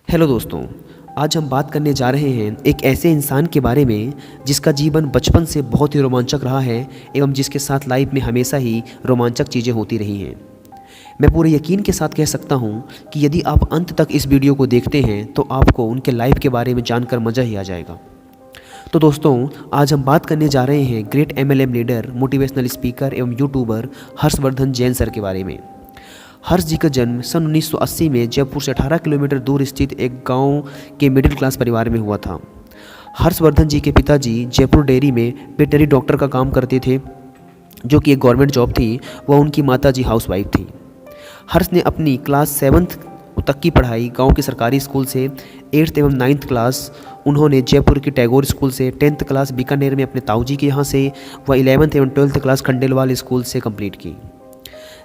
Hello दोस्तों। आज हम बात करने जा रहे हैं एक ऐसे इंसान के बारे में जिसका जीवन बचपन से बहुत ही रोमांचक रहा है एवं जिसके साथ लाइफ में हमेशा ही रोमांचक चीज़ें होती रही हैं। मैं पूरे यकीन के साथ कह सकता हूं कि यदि आप अंत तक इस वीडियो को देखते हैं तो आपको उनके लाइफ के बारे में जानकर मज़ा ही आ जाएगा। तो दोस्तों, आज हम बात करने जा रहे हैं great MLM leader, motivational speaker एवं यूट्यूबर हर्षवर्धन जैन सर के बारे में। हर्ष जी का जन्म सन 1980 में जयपुर से 18 किलोमीटर दूर स्थित एक गांव के मिडिल क्लास परिवार में हुआ था। हर्षवर्धन जी के पिताजी जयपुर डेयरी में वेटनरी डॉक्टर का काम करते थे, जो कि एक गवर्नमेंट जॉब थी। वह उनकी माता जी हाउसवाइफ थी। हर्ष ने अपनी क्लास 7th तक की पढ़ाई गांव के सरकारी स्कूल से, 8th एवं 9th क्लास उन्होंने जयपुर की टैगोर स्कूल से, 10th क्लास बीकानेर में अपने ताऊजी के यहाँ से, व 11th एवं 12th क्लास खंडेलवाल स्कूल से कंप्लीट की।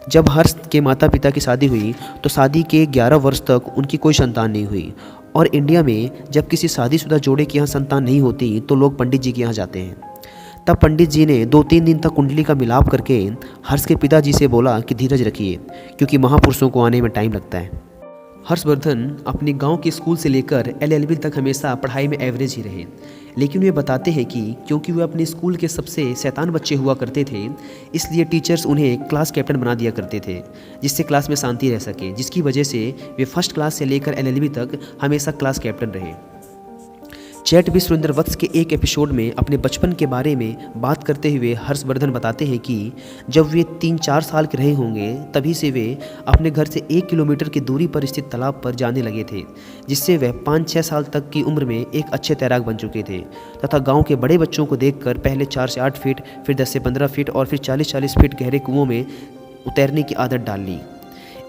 जब हर्ष के माता पिता की शादी हुई तो शादी के 11 वर्ष तक उनकी कोई संतान नहीं हुई। और इंडिया में जब किसी शादीशुदा जोड़े के यहाँ संतान नहीं होती तो लोग पंडित जी के यहाँ जाते हैं। तब पंडित जी ने 2-3 दिन तक कुंडली का मिलाप करके हर्ष के पिताजी से बोला कि धीरज रखिए, क्योंकि महापुरुषों को आने में टाइम लगता है। हर्षवर्धन अपने गांव के स्कूल से लेकर LLB तक हमेशा पढ़ाई में एवरेज ही रहे, लेकिन वे बताते हैं कि क्योंकि वे अपने स्कूल के सबसे शैतान बच्चे हुआ करते थे, इसलिए टीचर्स उन्हें क्लास कैप्टन बना दिया करते थे, जिससे क्लास में शांति रह सके, जिसकी वजह से वे फर्स्ट क्लास से लेकर LLB तक हमेशा क्लास कैप्टन रहे। चैट विद सुरेंद्र वत्स के एक एपिसोड में अपने बचपन के बारे में बात करते हुए हर्षवर्धन बताते हैं कि जब वे 3-4 साल के रहे होंगे तभी से वे अपने घर से 1 किलोमीटर की दूरी पर स्थित तालाब पर जाने लगे थे, जिससे वह 5-6 साल तक की उम्र में एक अच्छे तैराक बन चुके थे तथा गांव के बड़े बच्चों को देखकर पहले 4 से 8 फीट, फिर 10 से 15 फीट और फिर 40-40 फीट गहरे कुओं में उतरने की आदत डाल ली।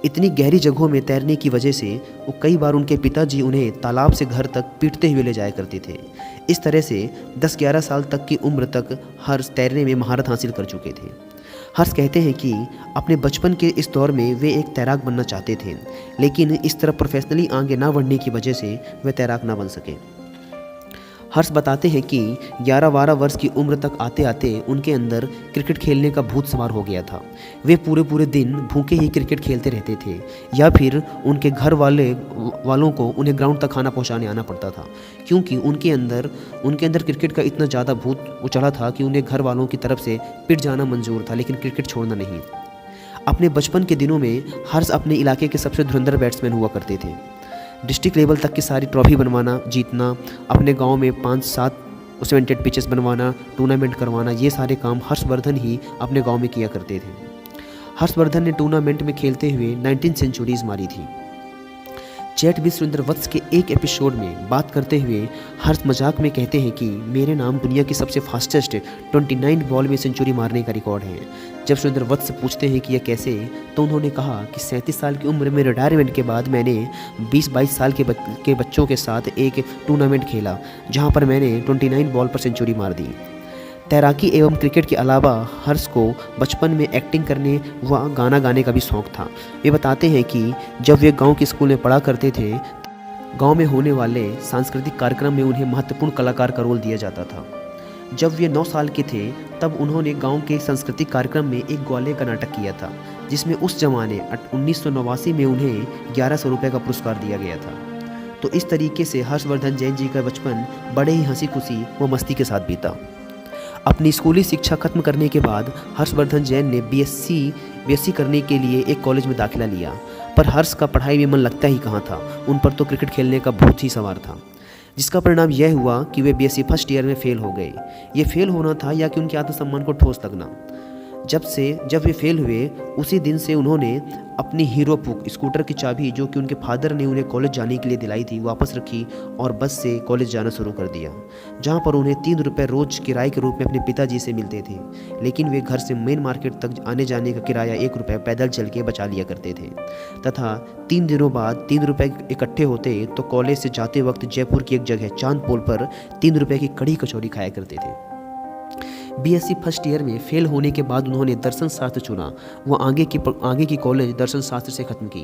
इतनी गहरी जगहों में तैरने की वजह से वो कई बार उनके पिताजी उन्हें तालाब से घर तक पीटते हुए ले जाया करते थे। इस तरह से 10-11 साल तक की उम्र तक हर्ष तैरने में महारत हासिल कर चुके थे। हर्ष कहते हैं कि अपने बचपन के इस दौर में वे एक तैराक बनना चाहते थे, लेकिन इस तरह प्रोफेशनली आगे ना बढ़ने की वजह से वे तैराक ना बन सके। हर्ष बताते हैं कि 11-12 वर्ष की उम्र तक आते आते उनके अंदर क्रिकेट खेलने का भूत सवार हो गया था। वे पूरे दिन भूखे ही क्रिकेट खेलते रहते थे, या फिर उनके घर वालों को उन्हें ग्राउंड तक खाना पहुंचाने आना पड़ता था, क्योंकि उनके अंदर क्रिकेट का इतना ज़्यादा भूत उचड़ा था कि उन्हें घर वालों की तरफ से पिट जाना मंजूर था, लेकिन क्रिकेट छोड़ना नहीं। अपने बचपन के दिनों में हर्ष अपने इलाके के सबसे धुरंधर बैट्समैन हुआ करते थे। डिस्ट्रिक्ट लेवल तक की सारी ट्रॉफी बनवाना, जीतना, अपने गांव में 5-7 सीमेंटेड पिचेस बनवाना, टूर्नामेंट करवाना, ये सारे काम हर्षवर्धन ही अपने गांव में किया करते थे। हर्षवर्धन ने टूर्नामेंट में खेलते हुए 19 सेंचुरीज मारी थी। चैट विद सुरेंद्र वत्स के एक एपिसोड में बात करते हुए हर्ष मजाक में कहते हैं कि मेरे नाम दुनिया की सबसे फास्टेस्ट 29 बॉल में सेंचुरी मारने का रिकॉर्ड है। जब सुरेंद्र वत्स से पूछते हैं कि यह कैसे, तो उन्होंने कहा कि 37 साल की उम्र में रिटायरमेंट के बाद मैंने 20-22 साल के बच्चों के साथ एक टूर्नामेंट खेला, जहां पर मैंने 29 बॉल पर सेंचुरी मार दी। तैराकी एवं क्रिकेट के अलावा हर्ष को बचपन में एक्टिंग करने व गाना गाने का भी शौक़ था। वे बताते हैं कि जब वे गांव के स्कूल में पढ़ा करते थे, गांव में होने वाले सांस्कृतिक कार्यक्रम में उन्हें महत्वपूर्ण कलाकार का रोल दिया जाता था। जब वे 9 साल के थे तब उन्होंने गांव के सांस्कृतिक कार्यक्रम में एक ग्वाले का नाटक किया था, जिसमें उस जमाने 1989 में उन्हें 1100 रुपये का पुरस्कार दिया गया था। तो इस तरीके से हर्षवर्धन जैन जी का बचपन बड़े ही हंसी खुशी व मस्ती के साथ बीता। अपनी स्कूली शिक्षा खत्म करने के बाद हर्षवर्धन जैन ने BSc करने के लिए एक कॉलेज में दाखिला लिया, पर हर्ष का पढ़ाई में मन लगता ही कहाँ था। उन पर तो क्रिकेट खेलने का भूत ही सवार था, जिसका परिणाम यह हुआ कि वे BSc फर्स्ट ईयर में फेल हो गए। ये फेल होना था या कि उनके आत्मसम्मान को ठोस लगना। जब वे फेल हुए, उसी दिन से उन्होंने अपनी हीरो पुक स्कूटर की चाबी, जो कि उनके फादर ने उन्हें कॉलेज जाने के लिए दिलाई थी, वापस रखी और बस से कॉलेज जाना शुरू कर दिया, जहां पर उन्हें 3 रुपये रोज किराए के रूप में अपने पिताजी से मिलते थे। लेकिन वे घर से मेन मार्केट तक आने जाने का किराया 1 रुपये पैदल चल के बचा लिया करते थे, तथा 3 दिनों बाद 3 रुपये इकट्ठे होते तो कॉलेज से जाते वक्त जयपुर की एक जगह चांद पोल पर 3 रुपये की कड़ी कचौड़ी खाया करते थे। BSc फर्स्ट ईयर में फेल होने के बाद उन्होंने दर्शन शास्त्र चुना। वो आगे की कॉलेज दर्शन शास्त्र से ख़त्म की।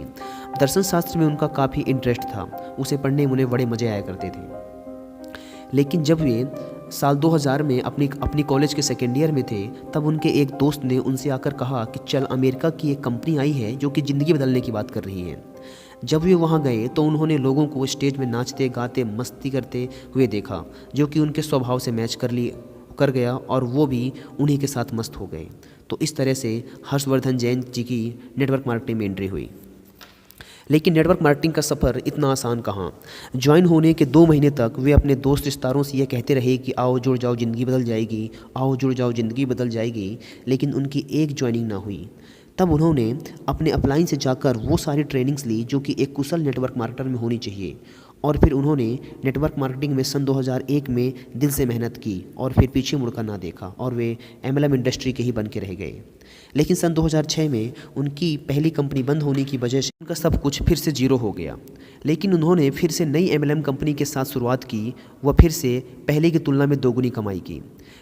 दर्शन शास्त्र में उनका काफ़ी इंटरेस्ट था, उसे पढ़ने में उन्हें बड़े मज़े आया करते थे। लेकिन जब वे साल 2000 में अपनी कॉलेज के सेकेंड ईयर में थे, तब उनके एक दोस्त ने उनसे आकर कहा कि चल, अमेरिका की एक कंपनी आई है जो कि ज़िंदगी बदलने की बात कर रही है। जब वे वहाँ गए तो उन्होंने लोगों को स्टेज में नाचते गाते मस्ती करते हुए देखा, जो कि उनके स्वभाव से मैच कर गया और वो भी उन्हीं के साथ मस्त हो गए। तो इस तरह से हर्षवर्धन जैन जी की नेटवर्क मार्केटिंग में एंट्री हुई। लेकिन नेटवर्क मार्केटिंग का सफ़र इतना आसान कहाँ। ज्वाइन होने के 2 महीने तक वे अपने दोस्त रिश्तेदारों से यह कहते रहे कि आओ जुड़ जाओ ज़िंदगी बदल जाएगी, आओ जुड़ जाओ ज़िंदगी बदल जाएगी, लेकिन उनकी एक ज्वाइनिंग ना हुई। तब उन्होंने अपने अपलाइन से जाकर वो सारी ट्रेनिंग्स ली जो कि एक कुशल नेटवर्क मार्केटर में होनी चाहिए, और फिर उन्होंने नेटवर्क मार्केटिंग में सन 2001 में दिल से मेहनत की और फिर पीछे मुड़कर ना देखा और वे एमएलएम इंडस्ट्री के ही बन के रह गए। लेकिन सन 2006 में उनकी पहली कंपनी बंद होने की वजह से उनका सब कुछ फिर से जीरो हो गया। लेकिन उन्होंने फिर से नई एमएलएम कंपनी के साथ शुरुआत की, वह फिर से पहले की तुलना में दोगुनी कमाई की।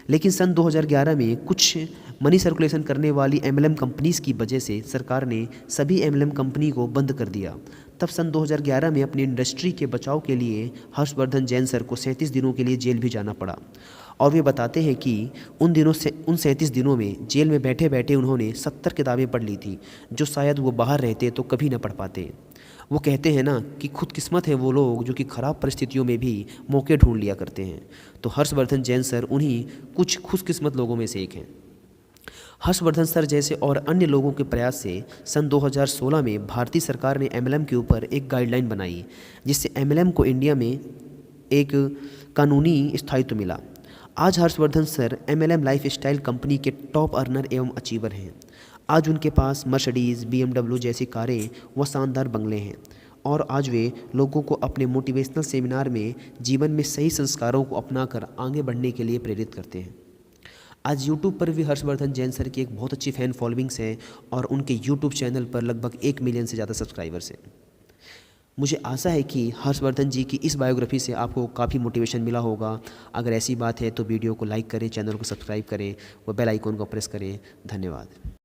लेकिन सन 2011 में कुछ मनी सर्कुलेशन करने वाली एमएलएम कंपनीज़ की वजह से सरकार ने सभी एमएलएम कंपनी को बंद कर दिया। तब सन 2011 में अपनी इंडस्ट्री के बचाव के लिए हर्षवर्धन जैन सर को 37 दिनों के लिए जेल भी जाना पड़ा। और वे बताते हैं कि उन 37 दिनों में जेल में बैठे बैठे उन्होंने 70 किताबें पढ़ ली थी, जो शायद वो बाहर रहते तो कभी न पढ़ पाते। वो कहते हैं ना कि खुदकिस्मत है वो लोग जो कि ख़राब परिस्थितियों में भी मौके ढूंढ लिया करते हैं। तो हर्षवर्धन जैन सर उन्हीं कुछ खुशकिस्मत लोगों में से एक हैं। हर्षवर्धन सर जैसे और अन्य लोगों के प्रयास से सन 2016 में भारतीय सरकार ने एमएलएम के ऊपर एक गाइडलाइन बनाई, जिससे एमएलएम को इंडिया में एक कानूनी स्थायित्व मिला। आज Harshvardhan sir MLM lifestyle company के टॉप अर्नर एवं अचीवर हैं। आज उनके पास मर्सिडीज़, BMW जैसी कारें व शानदार बंगले हैं, और आज वे लोगों को अपने मोटिवेशनल सेमिनार में जीवन में सही संस्कारों को अपनाकर आगे बढ़ने के लिए प्रेरित करते हैं। आज यूट्यूब पर भी हर्षवर्धन जैन सर की एक बहुत अच्छी फ़ैन फॉलोइंग्स है और उनके यूट्यूब चैनल पर लगभग 1 मिलियन से ज़्यादा सब्सक्राइबर्स हैं। मुझे आशा है कि हर्षवर्धन जी की इस बायोग्राफी से आपको काफ़ी मोटिवेशन मिला होगा। अगर ऐसी बात है तो वीडियो को लाइक करें, चैनल को सब्सक्राइब करें व बेल आइकॉन को प्रेस करें। धन्यवाद।